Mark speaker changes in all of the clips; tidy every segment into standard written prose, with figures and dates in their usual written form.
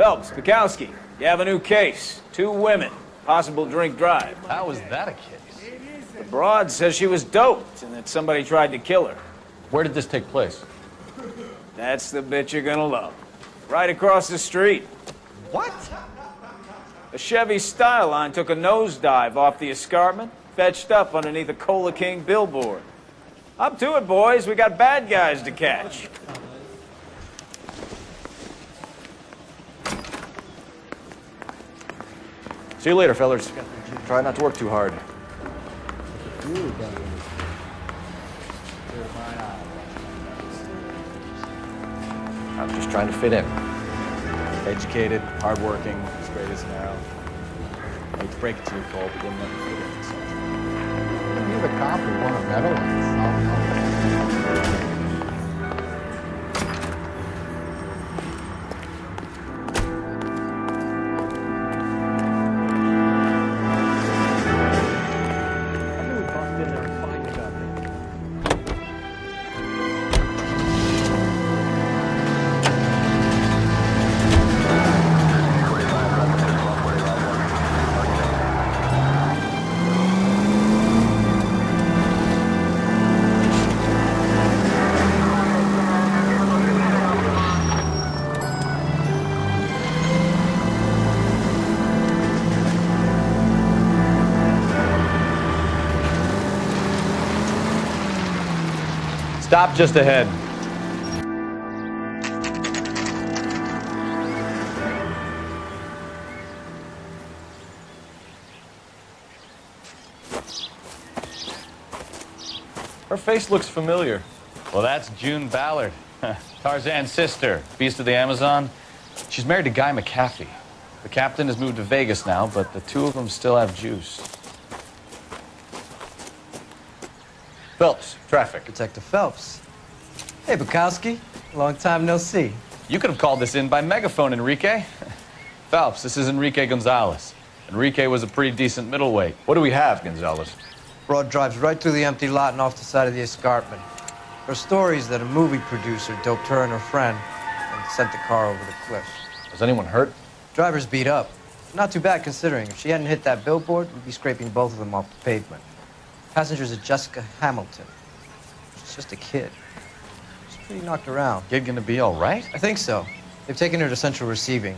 Speaker 1: Phelps, Bukowski, you have a new case. 2 women, possible drink drive.
Speaker 2: How is that a case?
Speaker 1: The broad says she was doped and that somebody tried to kill her.
Speaker 2: Where did this take place?
Speaker 1: That's the bit you're gonna love. Right across the street.
Speaker 2: What?
Speaker 1: A Chevy Styline took a nosedive off the escarpment, fetched up underneath a Cola King billboard. Up to it, boys. We got bad guys to catch.
Speaker 2: See you later, fellas. Try not to work too hard. I'm just trying to fit in.
Speaker 3: Educated, hardworking, straight as an arrow. I hate to break it to you, Cole, but you'll never fit in. So.
Speaker 4: You're the cop who won a medal in South.
Speaker 2: Stop just ahead. Her face looks familiar.
Speaker 5: Well, that's June Ballard, Tarzan's sister, Beast of the Amazon. She's married to Guy McAfee. The captain has moved to Vegas now, but the 2 of them still have juice. Phelps, traffic.
Speaker 6: Detective Phelps. Hey, Bukowski. Long time no see.
Speaker 5: You could have called this in by megaphone, Enrique. Phelps, this is Enrique Gonzalez. Enrique was a pretty decent middleweight.
Speaker 2: What do we have, Gonzalez?
Speaker 6: Broad drives right through the empty lot and off the side of the escarpment. Her story is that a movie producer doped her and her friend and sent the car over the cliff.
Speaker 2: Was anyone hurt?
Speaker 6: Driver's beat up. Not too bad considering. If she hadn't hit that billboard, we'd be scraping both of them off the pavement. Passenger's at Jessica Hamilton. She's just a kid. She's pretty knocked around.
Speaker 5: Kid gonna be all right?
Speaker 6: I think so. They've taken her to central receiving.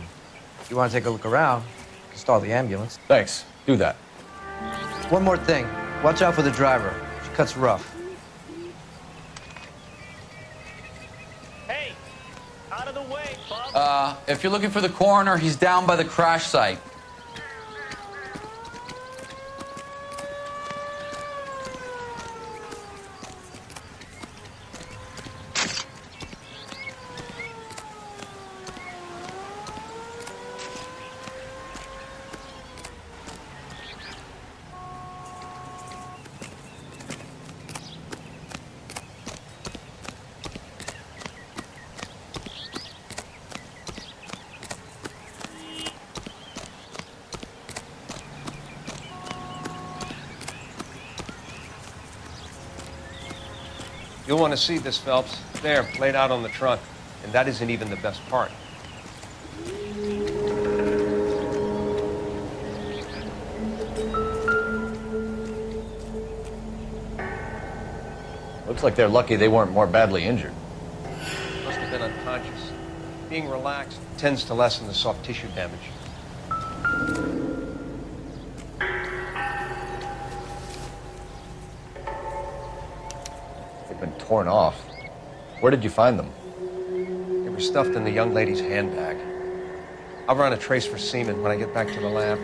Speaker 6: If you want to take a look around, you can stall the ambulance.
Speaker 2: Thanks. Do that.
Speaker 6: One more thing. Watch out for the driver. She cuts rough.
Speaker 1: Hey, out of the way, Bob.
Speaker 7: If you're looking for the coroner, he's down by the crash site.
Speaker 8: You'll want to see this, Phelps. There, laid out on the trunk. And that isn't even the best part.
Speaker 2: Looks like they're lucky they weren't more badly injured.
Speaker 8: Must have been unconscious. Being relaxed tends to lessen the soft tissue damage.
Speaker 2: Been torn off. Where did you find them?
Speaker 8: They were stuffed in the young lady's handbag. I'll run a trace for semen when I get back to the lab.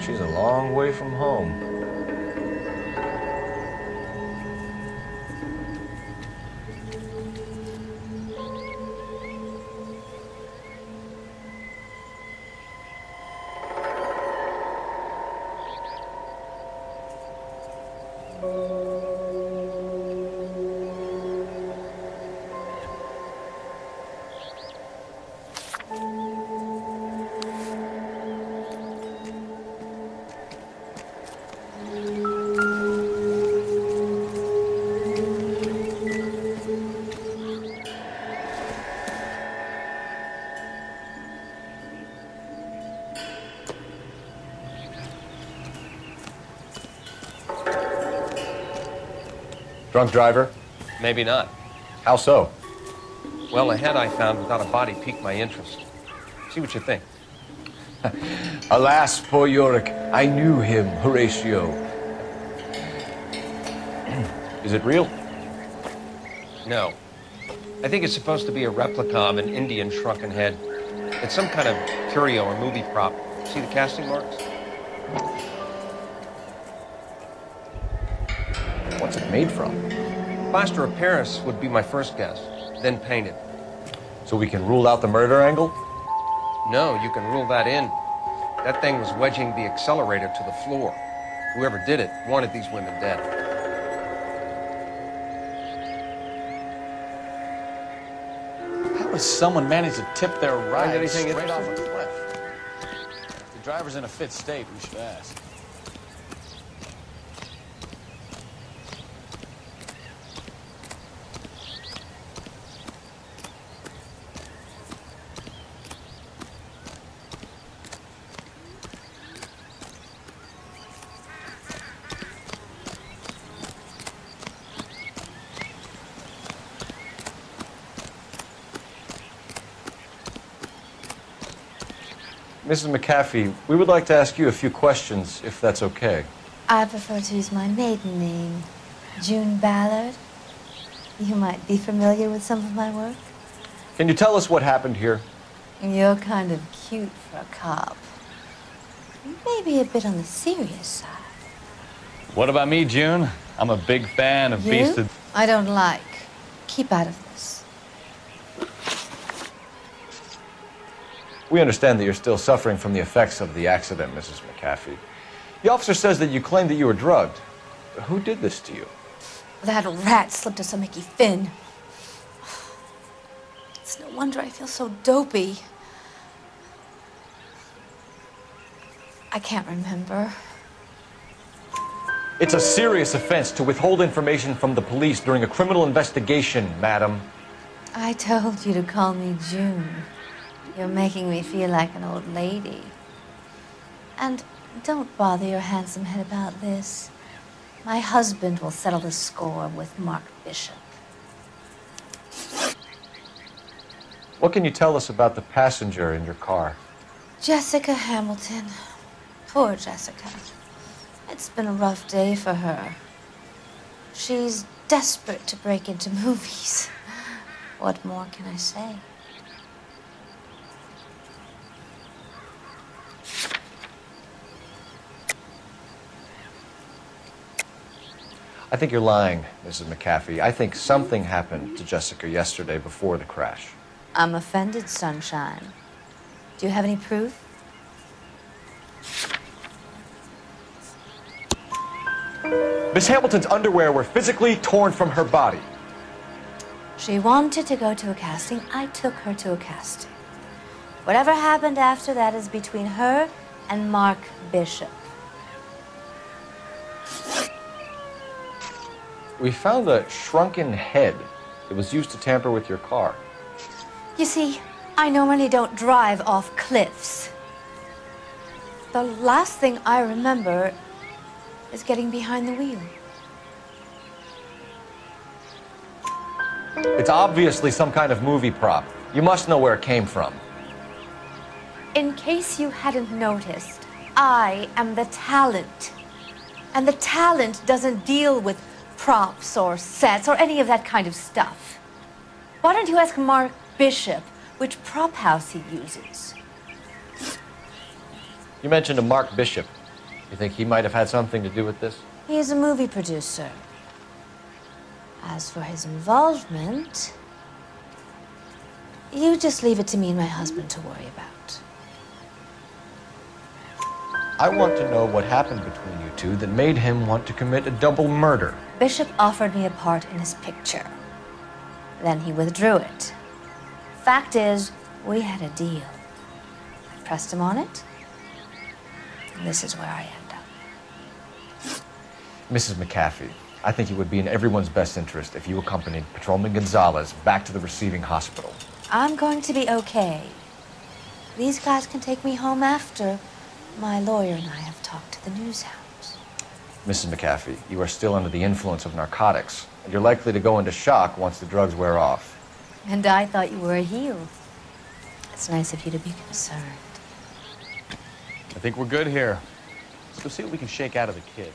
Speaker 2: She's a long way from home. Drunk driver?
Speaker 8: Maybe not.
Speaker 2: How so?
Speaker 8: Well, a head I found without a body piqued my interest. See what you think.
Speaker 2: Alas, poor Yorick. I knew him, Horatio. Is it real?
Speaker 8: No. I think it's supposed to be a replica of an Indian shrunken head. It's some kind of curio or movie prop. See the casting marks?
Speaker 2: What's it made from?
Speaker 8: Plaster of Paris would be my first guess, then painted.
Speaker 2: So we can rule out the murder angle?
Speaker 8: No, you can rule that in. That thing was wedging the accelerator to the floor. Whoever did it wanted these women dead.
Speaker 5: How does someone manage to tip their ride
Speaker 8: anything
Speaker 5: straight off a
Speaker 8: interesting?
Speaker 5: cliff? If the driver's in a fit state, we should ask.
Speaker 2: Mrs. McAfee, we would like to ask you a few questions, if that's okay.
Speaker 9: I prefer to use my maiden name, June Ballard. You might be familiar with some of my work.
Speaker 2: Can you tell us what happened here?
Speaker 9: You're kind of cute for a cop. Maybe a bit on the serious side.
Speaker 5: What about me, June? I'm a big fan of
Speaker 9: You?
Speaker 5: Beast of...
Speaker 9: I don't like. Keep out of this.
Speaker 2: We understand that you're still suffering from the effects of the accident, Mrs. McAfee. The officer says that you claimed that you were drugged. Who did this to you?
Speaker 9: That rat slipped us a Mickey Finn. It's no wonder I feel so dopey. I can't remember.
Speaker 2: It's a serious offense to withhold information from the police during a criminal investigation, madam.
Speaker 9: I told you to call me June. You're making me feel like an old lady. And don't bother your handsome head about this. My husband will settle the score with Mark Bishop.
Speaker 2: What can you tell us about the passenger in your car?
Speaker 9: Jessica Hamilton. Poor Jessica. It's been a rough day for her. She's desperate to break into movies. What more can I say?
Speaker 2: I think you're lying, Mrs. McAfee. I think something happened to Jessica yesterday before the crash.
Speaker 9: I'm offended, Sunshine. Do you have any proof?
Speaker 2: Miss Hamilton's underwear were physically torn from her body.
Speaker 9: She wanted to go to a casting. I took her to a casting. Whatever happened after that is between her and Mark Bishop.
Speaker 2: We found a shrunken head that was used to tamper with your car.
Speaker 9: You see, I normally don't drive off cliffs. The last thing I remember is getting behind the wheel.
Speaker 2: It's obviously some kind of movie prop. You must know where it came from.
Speaker 9: In case you hadn't noticed, I am the talent. And the talent doesn't deal with props or sets or any of that kind of stuff. Why don't you ask Mark Bishop which prop house he uses?
Speaker 2: You mentioned a Mark Bishop. You think he might have had something to do with this?
Speaker 9: He is a movie producer. As for his involvement, you just leave it to me and my husband to worry about.
Speaker 2: I want to know what happened between you two that made him want to commit a double murder.
Speaker 9: Bishop offered me a part in his picture. Then he withdrew it. Fact is, we had a deal. I pressed him on it, and this is where I end up.
Speaker 2: Mrs. McAfee, I think it would be in everyone's best interest if you accompanied Patrolman Gonzalez back to the receiving hospital.
Speaker 9: I'm going to be okay. These guys can take me home after my lawyer and I have talked to the news hounds.
Speaker 2: Mrs. McAfee, you are still under the influence of narcotics, and you're likely to go into shock once the drugs wear off.
Speaker 9: And I thought you were a heel. It's nice of you to be concerned.
Speaker 5: I think we're good here. Let's go see what we can shake out of the kid.